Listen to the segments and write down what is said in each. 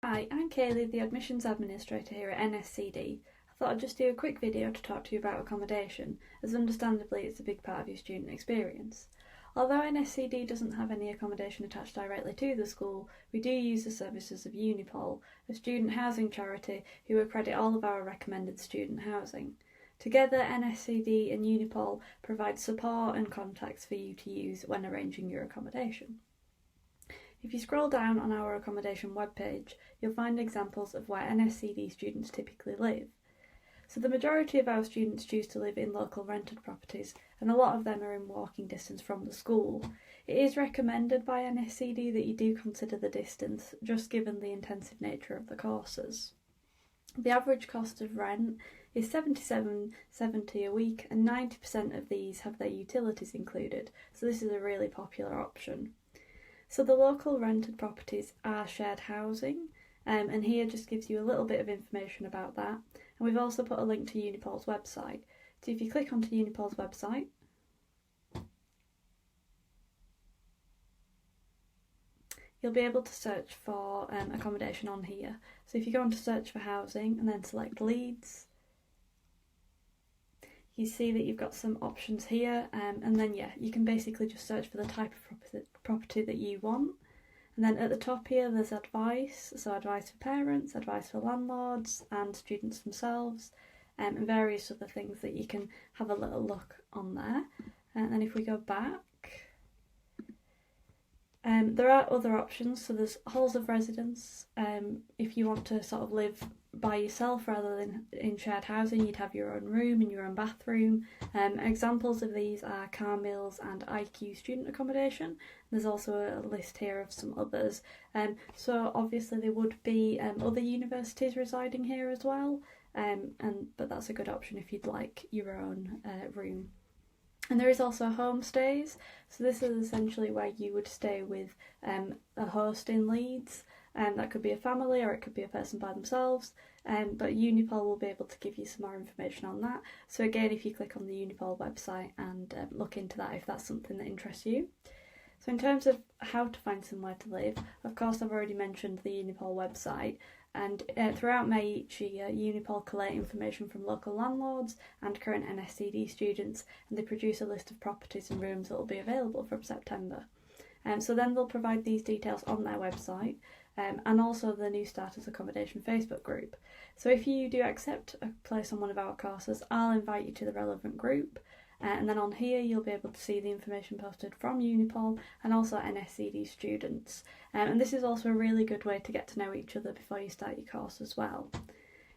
Hi, I'm Kayleigh, the Admissions Administrator here at NSCD. I thought I'd just do a quick video to talk to you about accommodation, as understandably it's a big part of your student experience. Although NSCD doesn't have any accommodation attached directly to the school, we do use the services of Unipol, a student housing charity who accredit all of our recommended student housing. Together, NSCD and Unipol provide support and contacts for you to use when arranging your accommodation. If you scroll down on our accommodation webpage, you'll find examples of where NSCD students typically live. So the majority of our students choose to live in local rented properties, and a lot of them are in walking distance from the school. It is recommended by NSCD that you do consider the distance, just given the intensive nature of the courses. The average cost of rent is $77.70 a week, and 90% of these have their utilities included, so this is a really popular option. So the local rented properties are shared housing, and here just gives you a little bit of information about that. And we've also put a link to Unipol's website. So if you click onto Unipol's website, you'll be able to search for accommodation on here. So if you go on to search for housing and then select Leeds, you see that you've got some options here, and then you can basically just search for the type of property that you want. And then at the top here there's advice, so advice for parents, advice for landlords and students themselves, and various other things that you can have a little look on there. And then if we go back, there are other options, so there's halls of residence. If you want to sort of live by yourself rather than in shared housing, you'd have your own room and your own bathroom. Examples of these are Campbell's and IQ student accommodation. There's also a list here of some others. So obviously there would be other universities residing here as well, but that's a good option if you'd like your own room. And there is also homestays, so this is essentially where you would stay with a host in Leeds. That could be a family or it could be a person by themselves, but Unipol will be able to give you some more information on that. So again, if you click on the Unipol website and look into that if that's something that interests you. So in terms of how to find somewhere to live, of course I've already mentioned the Unipol website, and throughout May each year Unipol collate information from local landlords and current NSCD students, and they produce a list of properties and rooms that will be available from September. So then they'll provide these details on their website, and also the New Starters Accommodation Facebook group. So if you do accept a place on one of our courses, I'll invite you to the relevant group, and then on here you'll be able to see the information posted from Unipol and also NSCD students. And this is also a really good way to get to know each other before you start your course as well.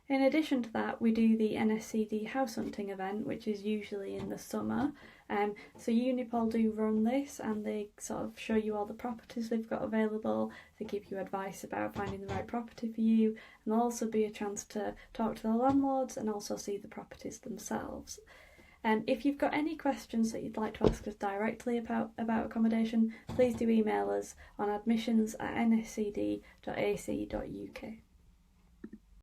In addition to that, we do the NSCD house hunting event, which is usually in the summer. So Unipol do run this, and they sort of show you all the properties they've got available. They give you advice about finding the right property for you, and there'll also be a chance to talk to the landlords and also see the properties themselves. If you've got any questions that you'd like to ask us directly about accommodation, please do email us on admissions@nscd.ac.uk.